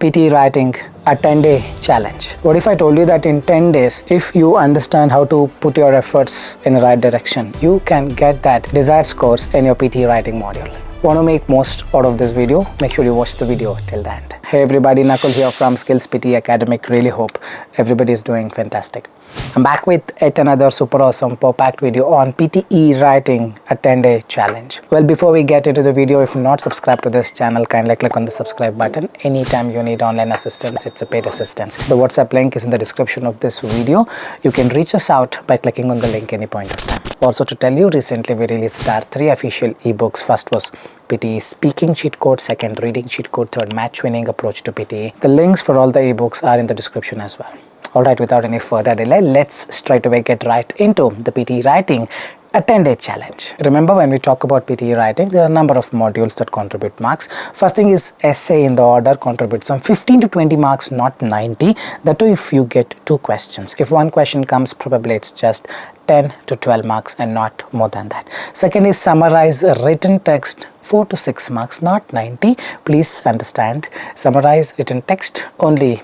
PTE writing a 10-day challenge. What if I told you that in 10 days, if you understand how to put your efforts in the right direction, you can get that desired scores in your PTE writing module. Want to make most out of this video? Make sure you watch the video till the end. Hey everybody, Nakul here from SKILLS PTE Academic. Really hope everybody is doing fantastic. I'm back with yet another super awesome packed video on PTE writing a 10-day challenge. Well, before we get into the video, if you're not subscribed to this channel, kindly click on the subscribe button. Anytime you need online assistance, it's a paid assistance. The WhatsApp link is in the description of this video. You can reach us out by clicking on the link any point of time. Also to tell you, recently we released our 3 official ebooks. First was PTE speaking cheat code, second reading cheat code, third match winning approach to PTE. The links for all the ebooks are in the description as well. Alright, without any further delay, let's straight away get right into the PTE writing a 10-day challenge. Remember, when we talk about PTE writing, there are a number of modules that contribute marks. First thing is essay in the order contributes some 15 to 20 marks, not 90. That too if you get 2 questions. If one question comes, probably it's just 10 to 12 marks and not more than that. Second is summarize written text, 4 to 6 marks, not 90. Please understand, summarize written text only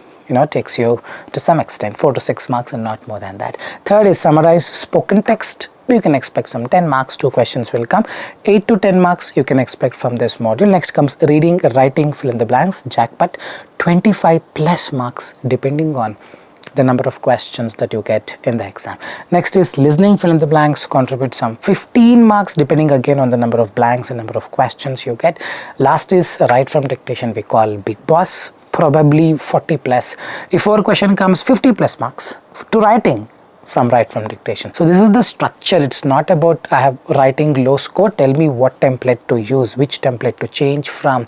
takes you to some extent 4 to 6 marks and not more than that. Third is summarize spoken text. You can expect some 10 marks, 2 questions will come. 8 to 10 marks you can expect from this module. Next comes reading, writing, fill in the blanks, jackpot, 25 plus marks depending on the number of questions that you get in the exam. Next is listening, fill in the blanks, contribute some 15 marks depending again on the number of blanks and number of questions you get. Last is write from dictation, we call big boss, probably 40 plus. If 4 question comes, 50 plus marks to writing from write from dictation. So this is the structure. It's not about I have writing low score, tell me what template to use, which template to change from.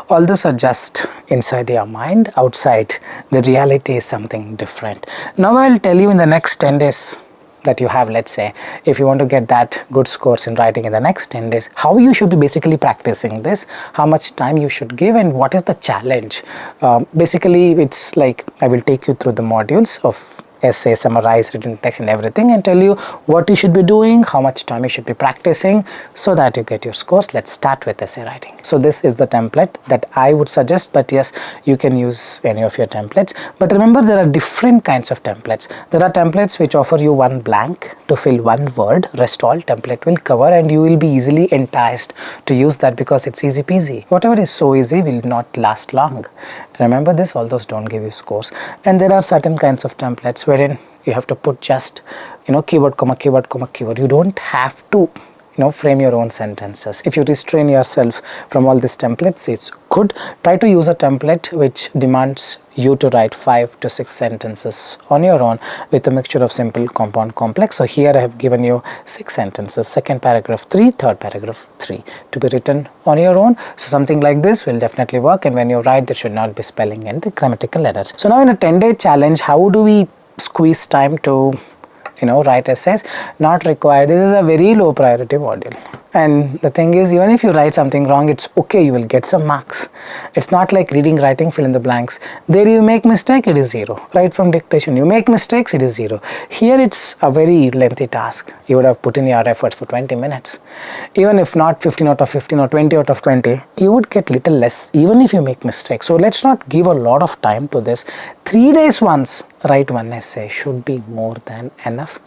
All those are just inside your mind. Outside, the reality is something different. Now I'll tell you in the next 10 days that you have, let's say, if you want to get that good scores in writing in the next 10 days, how you should be basically practicing this, how much time you should give, and what is the challenge. Basically, it's like I will take you through the modules of essay, summarize, written text and everything, and tell you what you should be doing, how much time you should be practicing so that you get your scores. Let's start with essay writing. So this is the template that I would suggest, but yes, you can use any of your templates. But remember, there are different kinds of templates. There are templates which offer you one blank to fill one word, rest all template will cover, and you will be easily enticed to use that because it's easy peasy. Whatever is so easy will not last long. Remember this, all those don't give you scores. And there are certain kinds of templates wherein you have to put just keyword comma keyword comma keyword. You don't have to frame your own sentences. If you restrain yourself from all these templates, it's good. Try to use a template which demands you to write 5 to 6 sentences on your own with a mixture of simple, compound, complex. So here I have given you 6 sentences, second paragraph 3, third paragraph 3 to be written on your own. So something like this will definitely work, and when you write, there should not be spelling and the grammatical errors. So now in a 10-day challenge, how do we squeeze time to write essays? Not required. This is a very low priority module. And the thing is, even if you write something wrong, it's okay, you will get some marks. It's not like reading, writing, fill in the blanks. There you make mistake, it is 0. Write from dictation, you make mistakes, it is 0. Here it's a very lengthy task. You would have put in your efforts for 20 minutes. Even if not 15 out of 15 or 20 out of 20, you would get little less even if you make mistakes. So let's not give a lot of time to this. 3 days once, write one essay should be more than enough.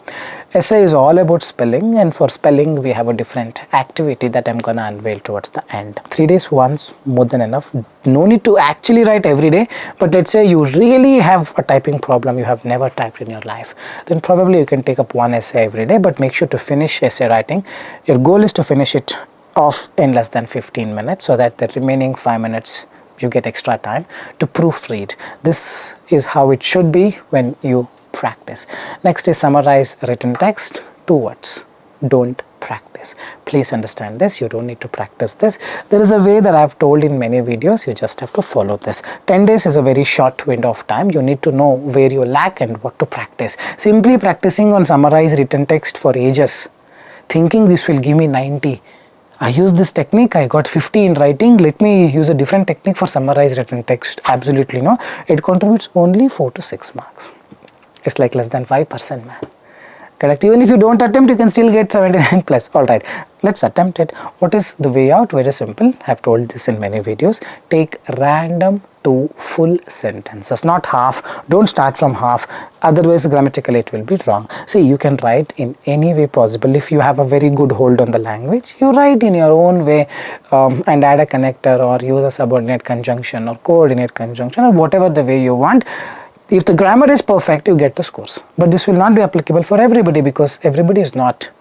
Essay is all about spelling, and for spelling we have a different activity that I'm gonna unveil towards the end. 3 days once, more than enough. No need to actually write every day, but let's say you really have a typing problem, you have never typed in your life, then probably you can take up one essay every day, but make sure to finish essay writing. Your goal is to finish it off in less than 15 minutes so that the remaining 5 minutes you get extra time to proofread. This is how it should be when you practice. Next is summarize written text, 2 words. Don't practice. Please understand this. You don't need to practice this. There is a way that I have told in many videos. You just have to follow this. 10 days is a very short window of time. You need to know where you lack and what to practice. Simply practicing on summarize written text for ages, thinking this will give me 90. I used this technique, I got 50 in writing, let me use a different technique for summarized written text. Absolutely no. It contributes only 4 to 6 marks. It's like less than 5%, man. Correct. Even if you don't attempt, you can still get 79 plus. All right, let's attempt it. What is the way out? Very simple. I've told this in many videos. Take random to full sentences, not half. Don't start from half. Otherwise, grammatically, it will be wrong. See, you can write in any way possible. If you have a very good hold on the language, you write in your own way and add a connector or use a subordinate conjunction or coordinate conjunction or whatever the way you want. If the grammar is perfect, you get the scores. But this will not be applicable for everybody because everybody is not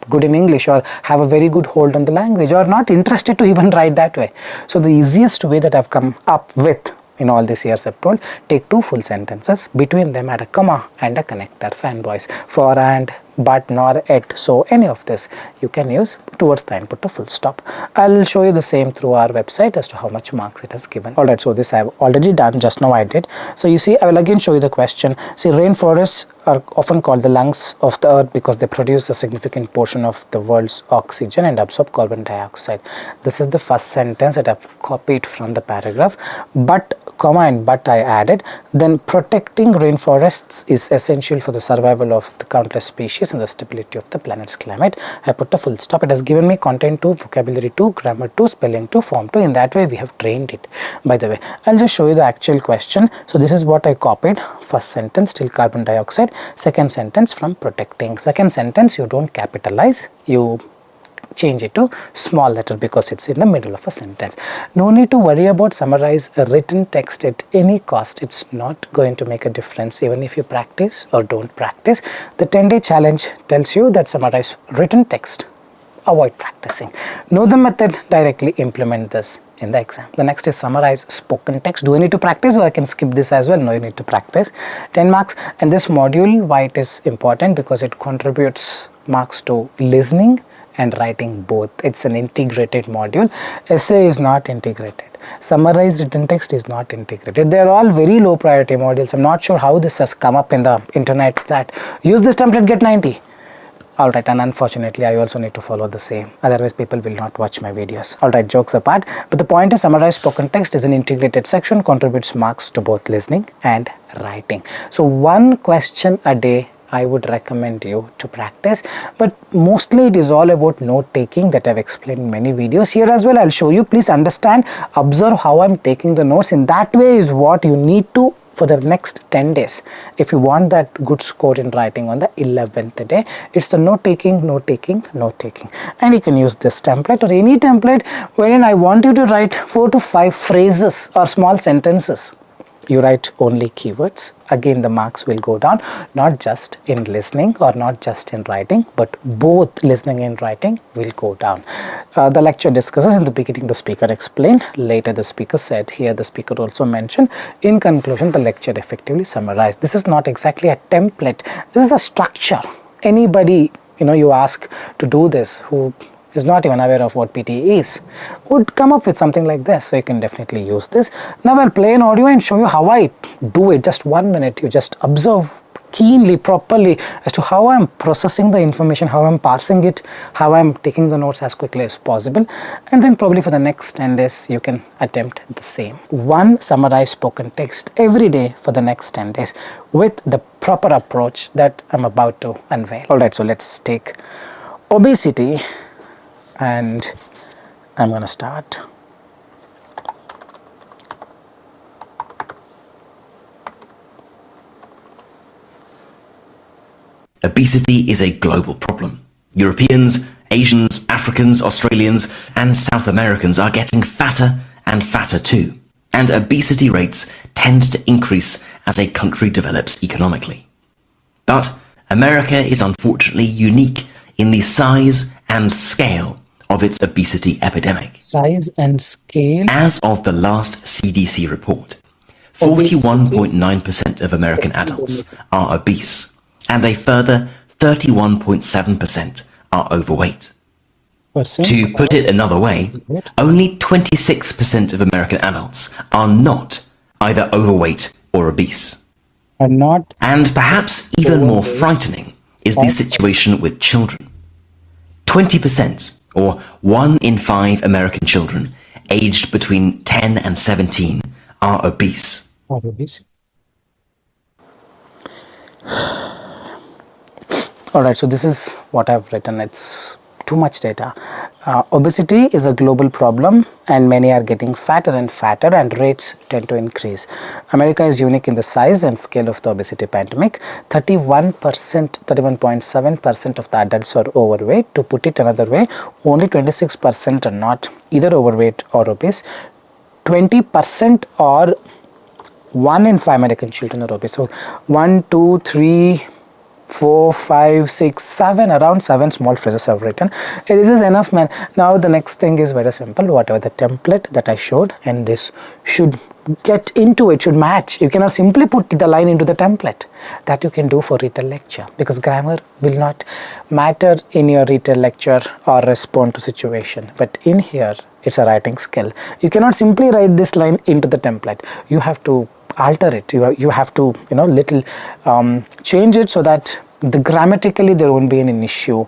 good in English or have a very good hold on the language or not interested to even write that way. So the easiest way that I've come up with in all these years, I've told, take two full sentences, between them add a comma and a connector, fanboys, for, and, but, nor, et. So any of this you can use towards the input of full stop. I'll show you the same through our website as to how much marks it has given. Alright, so this I have already done, just now I did. So you see, I will again show you the question. See, rainforests are often called the lungs of the earth because they produce a significant portion of the world's oxygen and absorb carbon dioxide. This is the first sentence that I've copied from the paragraph. But, comma and but I added. Then protecting rainforests is essential for the survival of the countless species and the stability of the planet's climate. I put a full stop. It has given me content 2, vocabulary 2, grammar 2, spelling 2, form 2. In that way we have trained it. By the way, I'll just show you the actual question. So this is what I copied. First sentence, still carbon dioxide. Second sentence, from protecting. Second sentence, you don't capitalize, you change it to small letter because it's in the middle of a sentence. No need to worry about summarize a written text at any cost. It's not going to make a difference even if you practice or don't practice. The 10-day challenge tells you that summarize written text. Avoid practicing. Know the method, directly implement this in the exam. The next is summarize spoken text. Do I need to practice or I can skip this as well? No, you need to practice. 10 marks. And this module, why it is important? Because it contributes marks to listening and writing both. It's an integrated module. Essay is not integrated. Summarized written text is not integrated. They are all very low priority modules. I'm not sure how this has come up in the internet that use this template, get 90. Alright, and unfortunately I also need to follow the same, otherwise people will not watch my videos. Alright, jokes apart, but the point is summarize spoken text is an integrated section, contributes marks to both listening and writing. So one question a day I would recommend you to practice, but mostly it is all about note taking that I've explained in many videos. Here as well I'll show you. Please understand, observe how I'm taking the notes. In that way is what you need to for the next 10 days. If you want that good score in writing on the 11th day, it's the note taking, note taking, note taking. And you can use this template or any template wherein I want you to write 4 to 5 phrases or small sentences. You write only keywords. Again, the marks will go down, not just in listening or not just in writing, but both listening and writing will go down. The lecture discusses. In the beginning the speaker explained, later the speaker said, here the speaker also mentioned. In conclusion, the lecture effectively summarized. This is not exactly a template, this is a structure. Anybody, you ask to do this who is not even aware of what PTE is, would come up with something like this. So you can definitely use this. Now I'll play an audio and show you how I do it. Just 1 minute. You just observe keenly, properly as to how I'm processing the information, how I'm parsing it, how I'm taking the notes as quickly as possible. And then probably for the next 10 days, you can attempt the same. One summarized spoken text every day for the next 10 days with the proper approach that I'm about to unveil. Alright, so let's take obesity. And I'm going to start. Obesity is a global problem. Europeans, Asians, Africans, Australians, and South Americans are getting fatter and fatter too. And obesity rates tend to increase as a country develops economically. But America is unfortunately unique in the size and scale of its obesity epidemic. Size and scale. As of the last CDC report, 41.9% of American adults are obese, and a further 31.7% are overweight. To put it another way, only 26% of American adults are not either overweight or obese. And perhaps even more frightening is the situation with children. 20%, or 1 in 5 American children aged between 10 and 17 are obese. Alright, so this is what I've written. It's too much data. Obesity is a global problem and many are getting fatter and fatter and rates tend to increase. America is unique in the size and scale of the obesity pandemic. 31.7% of the adults are overweight. To put it another way, only 26% are not either overweight or obese. 20% are 1 in 5 American children are obese. So 1, 2, 3, 4, 5, 6, 7, around 7 small phrases I've written. This is enough, man. Now the next thing is very simple. Whatever the template that I showed, and this should get into it, should match. You cannot simply put the line into the template. That you can do for retail lecture, because grammar will not matter in your retail lecture or respond to situation. But in here, it's a writing skill. You cannot simply write this line into the template. You have to alter it. You have to little change it so that grammatically there won't be an issue.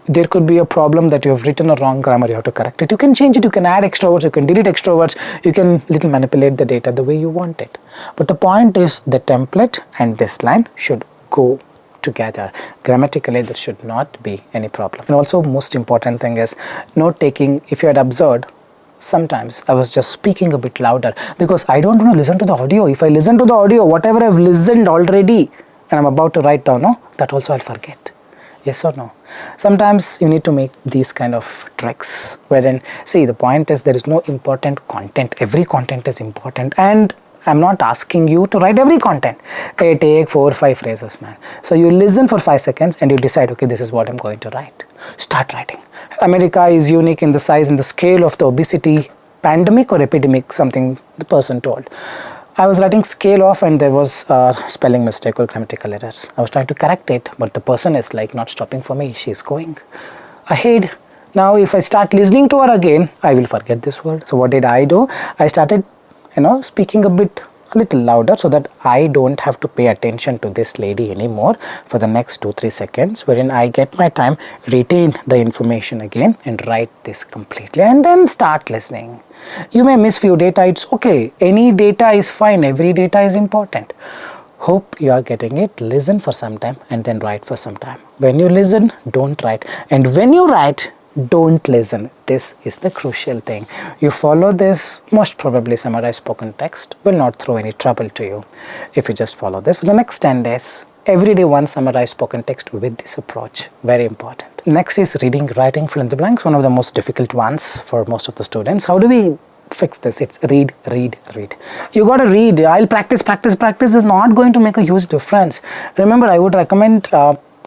There could be a problem that you have written a wrong grammar. You have to correct it. You can change it. You can add extra words. You can delete extra words. You can little manipulate the data the way you want it. But the point is, the template and this line should go together. Grammatically there should not be any problem. And also, most important thing is note taking. If you had observed, sometimes I was just speaking a bit louder because I don't want to listen to the audio. If I listen to the audio, whatever I've listened already and I'm about to write down, that also I'll forget. Yes or no? Sometimes you need to make these kind of tricks wherein, see, the point is there is no important content. Every content is important, and I'm not asking you to write every content. Hey, take 4 or 5 phrases, man. So you listen for 5 seconds and you decide, okay, this is what I'm going to write. Start writing. America is unique in the size and the scale of the obesity pandemic or epidemic, something the person told. I was writing scale off and there was a spelling mistake or grammatical errors. I was trying to correct it, but the person is like not stopping for me. She's going ahead. Now if I start listening to her again, I will forget this word. So what did I do? I started speaking a little louder so that I don't have to pay attention to this lady anymore for the next 2-3 seconds, wherein I get my time, retain the information again and write this completely and then start listening. You may miss few data, it's okay. Any data is fine, every data is important. Hope you are getting it. Listen for some time and then write for some time. When you listen, don't write. And when you write, don't listen. This is the crucial thing. You follow this, most probably summarized spoken text will not throw any trouble to you if you just follow this. For the next 10 days, every day one summarized spoken text with this approach. Very important. Next is reading, writing, fill in the blanks, one of the most difficult ones for most of the students. How do we fix this? It's read, read, read. You got to read. I'll practice. Practice is not going to make a huge difference. Remember, I would recommend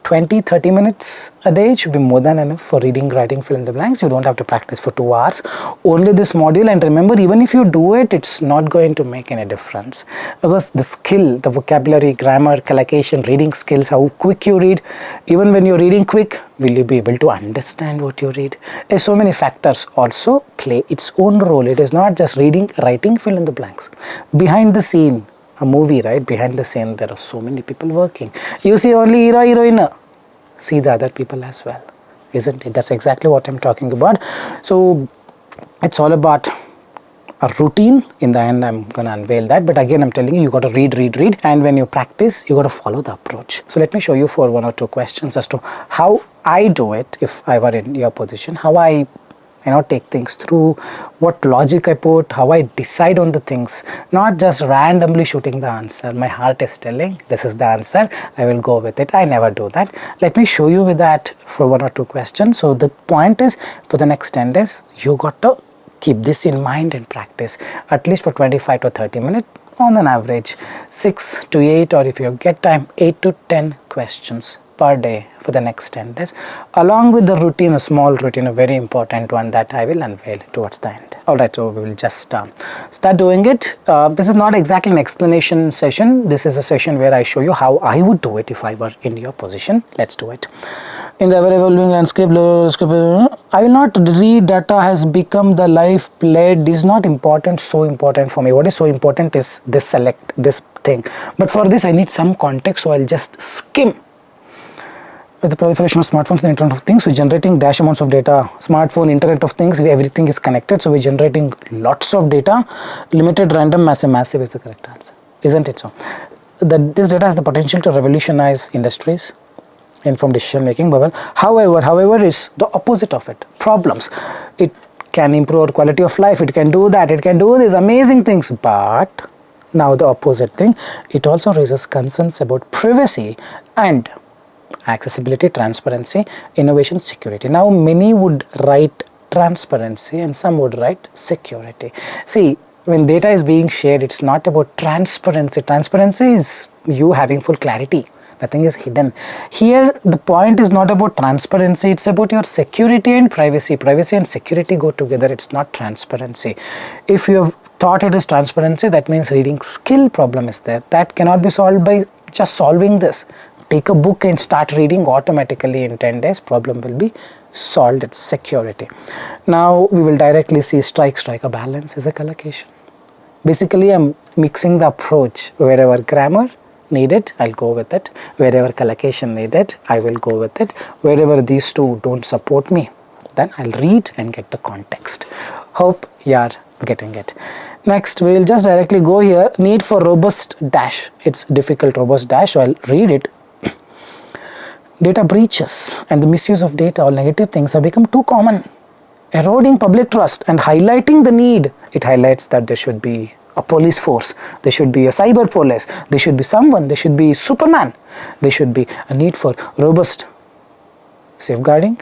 20-30 minutes a day. It should be more than enough for reading, writing, fill in the blanks. You don't have to practice for 2 hours. Only this module, and remember, even if you do it, it's not going to make any difference, because the skill, the vocabulary, grammar, collocation, reading skills, how quick you read, even when you're reading quick, will you be able to understand what you read? There's so many factors also play its own role. It is not just reading, writing, fill in the blanks. Behind the scene, a movie, right? Behind the scene, there are so many people working. You see only hero, heroine. See the other people as well, isn't it? That's exactly what I'm talking about. So it's all about a routine. In the end, I'm going to unveil that. But again, I'm telling you, you got to read. And when you practice, you got to follow the approach. So let me show you for 1 or 2 questions as to how I do it if I were in your position, how I take things through, what logic I put, how I decide on the things, not just randomly shooting the answer. My heart is telling this is the answer, I will go with it. I never do that. Let me show you with that for 1 or 2 questions. So the point is, for the next 10 days, you got to keep this in mind and practice at least for 25 to 30 minutes on an average, 6 to 8, or if you get time, 8 to 10 questions per day for the next 10 days, along with the routine, a small routine, a very important one that I will unveil towards the end. Alright, so we will just start doing it. This is not exactly an explanation session. This is a session where I show you how I would do it if I were in your position. Let's do it. In the ever-evolving landscape, I will not read data has become the lifeblood. This is not important, so important for me. What is so important is this select, this thing. But for this, I need some context, so I'll just skim. With the proliferation of smartphones and the Internet of Things, we're generating dash amounts of data. Smartphone, Internet of Things, everything is connected, so we're generating lots of data. Limited, random, massive is the correct answer, isn't it so? This data has the potential to revolutionize industries, informed decision making bubble. However, it's the opposite of it. Problems. It can improve our quality of life. It can do that. It can do these amazing things. But now the opposite thing. It also raises concerns about privacy and accessibility, transparency, innovation, security. Now many would write transparency and some would write security. See, when data is being shared, it's not about transparency. Transparency is you having full clarity. Nothing is hidden. Here, the point is not about transparency. It's about your security and privacy. Privacy and security go together. It's not transparency. If you have thought it is transparency, that means reading skill problem is there. That cannot be solved by just solving this. Take a book and start reading, automatically in 10 days problem will be solved. It's security. Now we will directly see strike a balance is a collocation. Basically I'm mixing the approach. Wherever grammar needed, I'll go with it. Wherever collocation needed, I will go with it. Wherever these two don't support me, then I'll read and get the context. Hope you are getting it. Next we will just directly go here. Need for robust dash. It's difficult robust dash, so I'll read it. Data breaches and the misuse of data or negative things have become too common, eroding public trust and highlighting the need. It highlights that there should be a police force, there should be a cyber police, there should be someone, there should be Superman, there should be a need for robust safeguarding,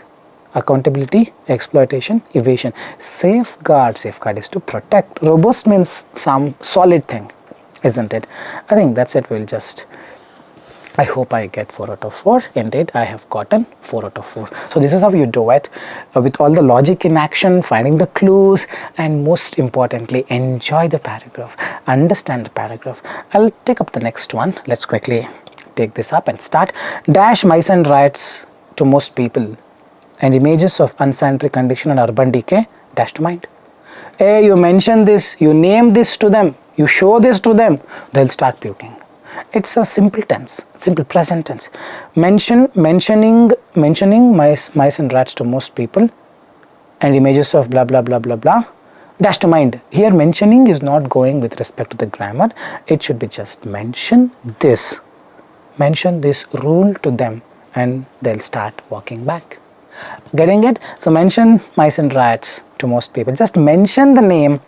accountability, exploitation, evasion. Safeguard is to protect. Robust means some solid thing, isn't it? I think that's it. We'll just, I hope I get 4 out of 4. Indeed, I have gotten 4 out of 4. So this is how you do it, with all the logic in action, finding the clues, and most importantly, enjoy the paragraph, understand the paragraph. I'll take up the next one. Let's quickly take this up and start. Dash mice and rats to most people, and images of unsanitary condition and urban decay dash to mind. Hey, you mention this, you name this to them, you show this to them, they'll start puking. It's a simple tense, simple present tense. Mentioning mice and rats to most people, and images of blah blah blah blah blah dash to mind. Here mentioning is not going with respect to the grammar. It should be just mention this rule to them, and they'll start walking back. Getting it? So mention mice and rats to most people. Just mention the name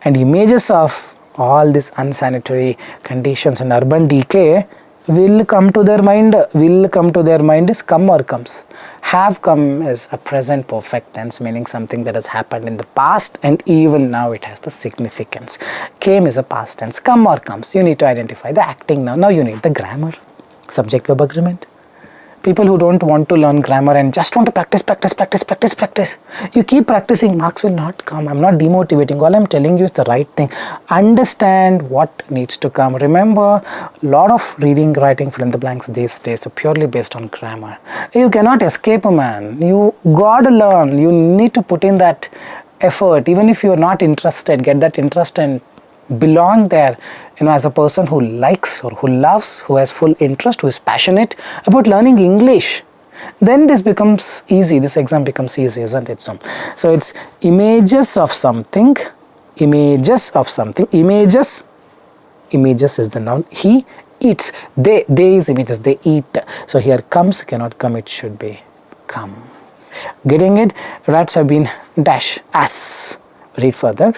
and images of all these unsanitary conditions and urban decay will come to their mind. Will come to their mind is come or comes. Have come is a present perfect tense, meaning something that has happened in the past and even now it has the significance. Came is a past tense. Come or comes. You need to identify the acting now. Now you need the grammar. Subject verb agreement. People who don't want to learn grammar and just want to practice. You keep practicing, marks will not come. I'm not demotivating. All I'm telling you is the right thing. Understand what needs to come. Remember, a lot of reading, writing, fill in the blanks these days are purely based on grammar. You cannot escape, man. You gotta learn. You need to put in that effort. Even if you're not interested, get that interest and belong there, as a person who likes or who loves, who has full interest, who is passionate about learning English. Then this becomes easy, this exam becomes easy, isn't it? So it's images of something, images is the noun. He eats, they is images, they eat. So here comes cannot come, it should be come. Getting it? Rats have been dash as. Read further.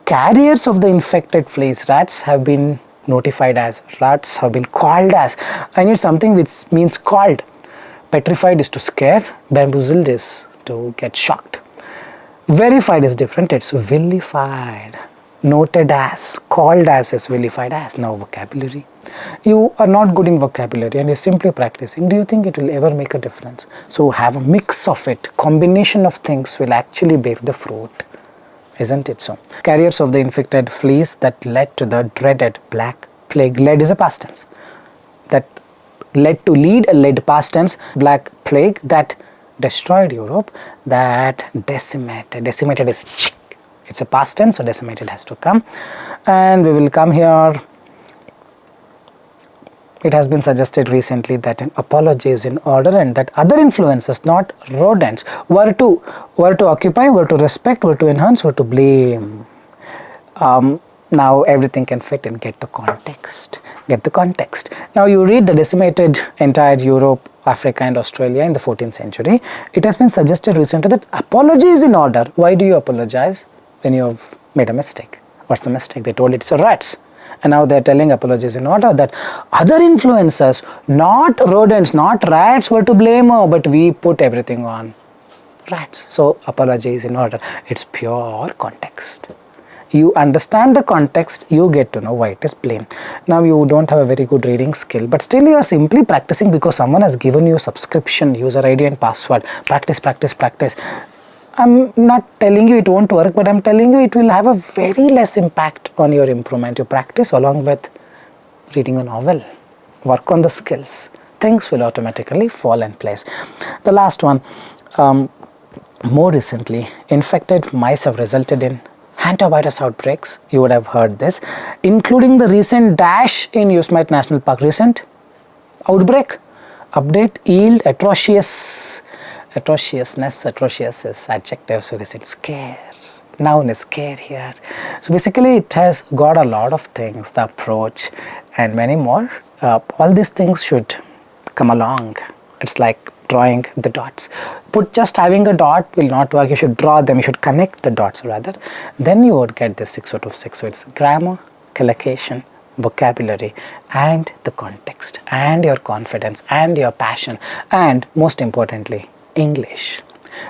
Carriers of the infected fleas, rats have been notified as, rats have been called as. I need something which means called. Petrified is to scare, bamboozled is to get shocked. Verified is different, it's vilified. Noted as, called as is vilified as. Now vocabulary. You are not good in vocabulary and you're simply practicing. Do you think it will ever make a difference? So have a mix of it. Combination of things will actually bear the fruit. Isn't it so? Carriers of the infected fleas that led to the dreaded Black Plague. Led is a past tense. That led to lead past tense. Black Plague that destroyed Europe, that decimated. Decimated is it's a past tense, so decimated has to come. And we will come here. It has been suggested recently that an apology is in order and that other influences, not rodents, were to occupy, were to respect, were to enhance, were to blame. Now everything can fit in. Get the context. Get the context. Now you read the decimated entire Europe, Africa and Australia in the 14th century. It has been suggested recently that apology is in order. Why do you apologize when you have made a mistake? What's the mistake? They told it's a rats. And now they're telling apologies in order, that other influences, not rodents, not rats were to blame, but we put everything on rats. So apology is in order. It's pure context. You understand the context, you get to know why it is blame. Now you don't have a very good reading skill, but still you are simply practicing because someone has given you subscription, user ID and password. Practice, practice, practice. I'm not telling you it won't work, but I'm telling you it will have a very less impact on your improvement. You practice along with reading a novel. Work on the skills. Things will automatically fall in place. The last one, more recently, infected mice have resulted in hantavirus outbreaks. You would have heard this, including the recent dash in Yosemite National Park. Recent outbreak. Update, yield, atrocious. Atrocious is adjective, so recent. Scare. Noun is scare here. So basically it has got a lot of things, the approach and many more. All these things should come along. It's like drawing the dots. Just having a dot will not work. You should draw them. You should connect the dots rather. Then you would get this 6 out of 6. So it's grammar, collocation, vocabulary and the context and your confidence and your passion and most importantly English.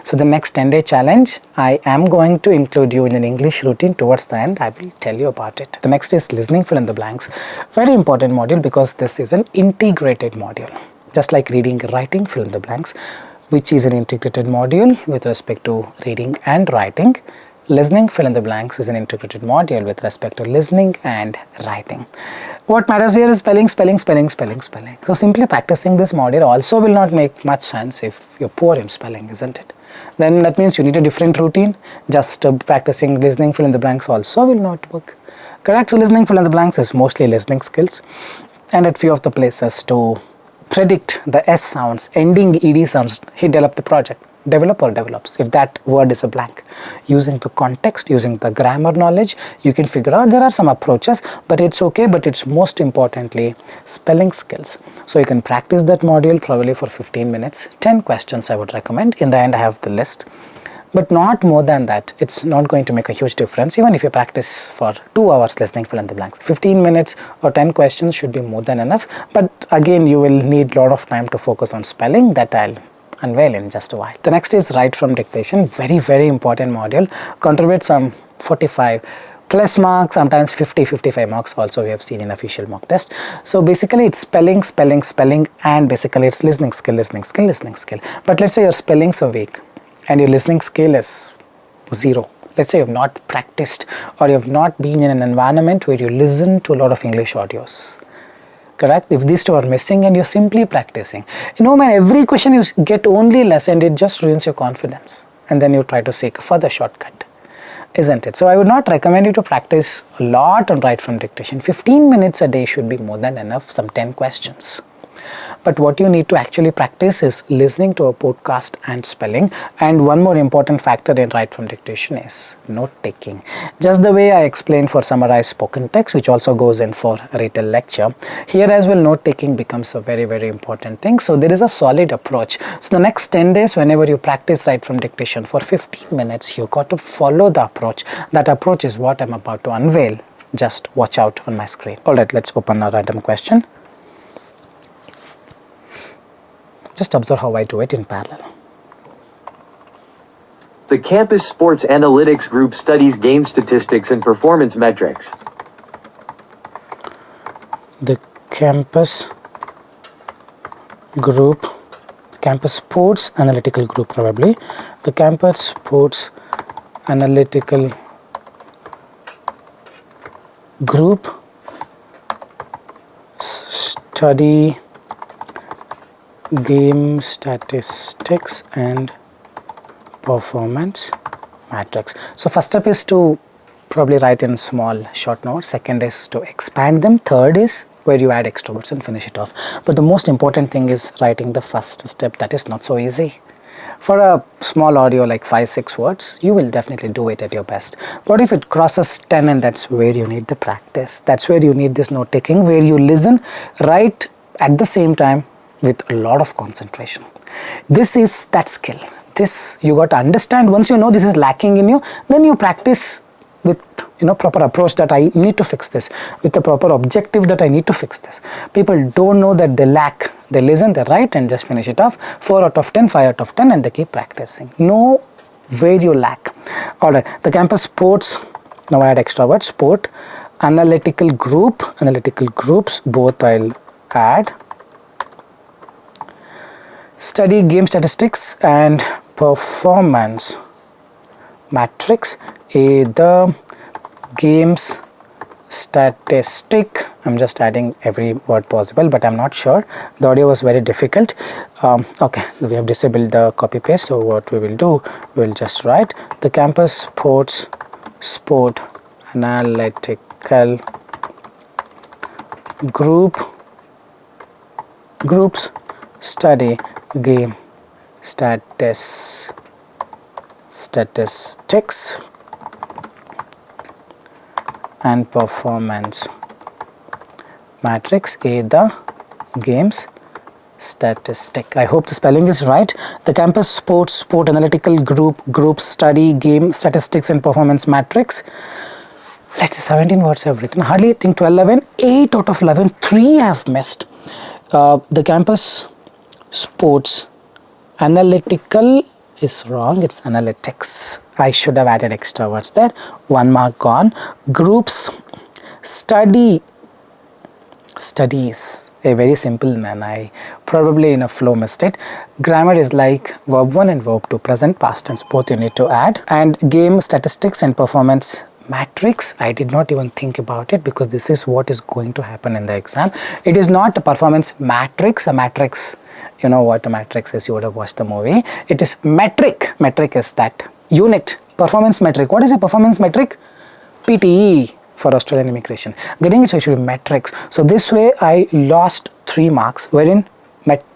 So the next 10-day challenge, I am going to include you in an English routine towards the end. I will tell you about it. The next is listening fill in the blanks. Very important module because this is an integrated module. Just like reading, writing, fill in the blanks, which is an integrated module with respect to reading and writing. Listening fill in the blanks is an integrated module with respect to listening and writing. What matters here is spelling, spelling, spelling, spelling, spelling. So simply practicing this module also will not make much sense if you're poor in spelling, isn't it? Then that means you need a different routine. Just practicing listening fill in the blanks also will not work. Correct? So listening fill in the blanks is mostly listening skills and at few of the places to predict the S sounds, ending ED sounds, he developed the project. Develop or develops, if that word is a blank. Using the context, using the grammar knowledge, you can figure out there are some approaches, but it's okay, but it's most importantly spelling skills. So you can practice that module probably for 15 minutes, 10 questions I would recommend. In the end I have the list, but not more than that. It's not going to make a huge difference even if you practice for 2 hours listening fill in the blanks. 15 minutes or 10 questions should be more than enough, but again you will need a lot of time to focus on spelling. That I'll unveil in just a while. The next is write from dictation. Very important module. Contribute some 45 plus marks, sometimes 50-55 marks also we have seen in official mock test. So basically it's spelling and basically it's listening skill. But let's say your spellings are weak and your listening skill is 0. Let's say you have not practiced or you have not been in an environment where you listen to a lot of English audios. Correct? If these two are missing and you're simply practicing, you know man, every question you get only less and it just ruins your confidence, and then you try to seek a further shortcut, isn't it? So I would not recommend you to practice a lot on write from dictation. 15 minutes a day should be more than enough, some 10 questions. But what you need to actually practice is listening to a podcast and spelling. And one more important factor in write from dictation is note taking. Just the way I explained for summarized spoken text, which also goes in for a retail lecture, here as well note taking becomes a very important thing. So there is a solid approach. So the next 10 days, whenever you practice write from dictation for 15 minutes, you got to follow the approach. That approach is what I'm about to unveil. Just watch out on my screen. Alright, let's open a random question. Just observe how I do it in parallel. The Campus Sports Analytics Group studies game statistics and performance metrics. The campus group, campus sports analytical group probably. The campus sports analytical group study game statistics and performance matrix. So first step is to probably write in small short notes. Second is to expand them. Third is where you add extra words and finish it off. But the most important thing is writing the first step. That is not so easy. For a small audio like 5-6 words, you will definitely do it at your best. But if it crosses 10, and that's where you need the practice, that's where you need this note taking, where you listen, write at the same time with a lot of concentration. This is that skill. This you got to understand. Once you know this is lacking in you, then you practice with proper approach, that I need to fix this, with the proper objective that I need to fix this. People don't know that they lack. They listen, they write and just finish it off. 4 out of 10, 5 out of 10, and they keep practicing. Know where you lack. Alright, the campus sports, now I add extra words, sport, analytical groups, both I'll add. Study game statistics and performance matrix, the games statistic. I'm just adding every word possible, but I'm not sure. The audio was very difficult. Okay, we have disabled the copy paste, so what we will do, we'll just write the campus sport analytical groups study game statistics and performance matrix, the games statistic. I hope the spelling is right. The campus sport analytical group study game statistics and performance matrix. Let's say 17 words I've written. Hardly think 12, 11, 8 out of 11, 3 I've missed. The campus sports analytical is wrong, it's analytics. I should have added extra words there. 1 mark gone. Groups studies, a very simple man. I probably in a flow missed it. Grammar is like verb 1 and verb 2, present, past tense, both you need to add. And game statistics and performance matrix, I did not even think about it, because this is what is going to happen in the exam. It is not a performance matrix. A matrix, you know what a matrix is, you would have watched the movie. It is metric. Metric is that unit. Performance metric. What is a performance metric? PTE for Australian immigration. Getting it, so it should be metrics. So this way I lost 3 marks, wherein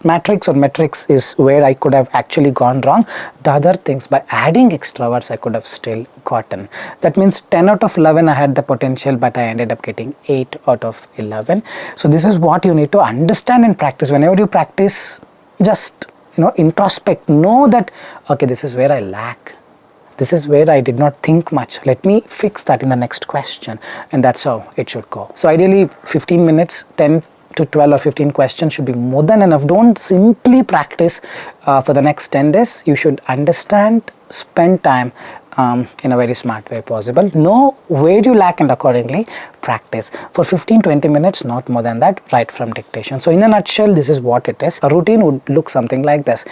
matrix or metrics is where I could have actually gone wrong. The other things, by adding extra words, I could have still gotten. That means 10 out of 11 I had the potential, but I ended up getting 8 out of 11. So this is what you need to understand and practice. Whenever you practice, just introspect, know that okay, this is where I lack. This is where I did not think much. Let me fix that in the next question, and that's how it should go. So ideally 15 minutes, 10 to 12 or 15 questions should be more than enough. Don't simply practice for the next 10 days. You should understand, spend time in a very smart way possible. Know where you lack and accordingly practice for 15-20 minutes, not more than that, right from dictation. So in a nutshell, this is what it is. A routine would look something like this.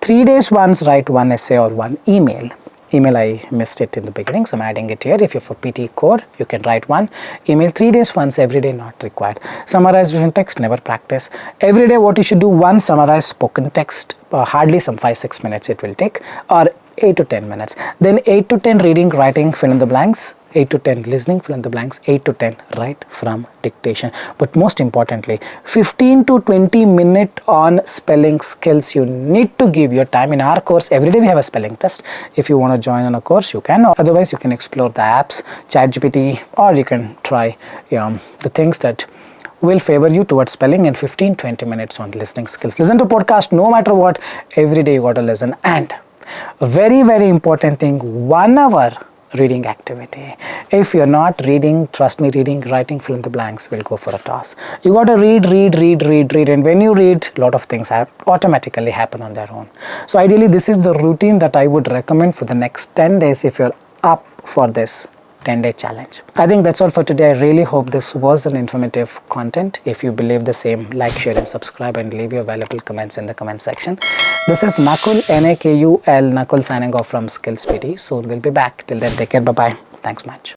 3 days once, write 1 essay or 1 email. Email, I missed it in the beginning, so I'm adding it here. If you're for PT core, you can write 1 email. 3 days once, every day, not required. Summarize written text, never practice. Every day what you should do, 1 summarize spoken text, hardly some 5-6 minutes it will take, or 8 to 10 minutes. Then 8 to 10 reading, writing, fill in the blanks. 8 to 10 listening, fill in the blanks. 8 to 10 write from dictation. But most importantly, 15 to 20 minute on spelling skills. You need to give your time. In our course, every day we have a spelling test. If you want to join on a course, you can. Otherwise, you can explore the apps, ChatGPT, or you can try the things that will favor you towards spelling, in 15-20 minutes on listening skills. Listen to podcast no matter what. Every day you got to listen. And a very, very important thing, 1 hour reading activity. If you're not reading, trust me, reading, writing, fill in the blanks will go for a toss. You got to read, and when you read, a lot of things automatically happen on their own. So ideally, this is the routine that I would recommend for the next 10 days if you're up for this 10-day challenge. I think that's all for today. I really hope this was an informative content. If you believe the same, like, share and subscribe, and leave your valuable comments in the comment section. This is Nakul, Nakul, Nakul, signing off from SKILLS PTE. Soon we'll be back. Till then, take care. Bye-bye. Thanks much.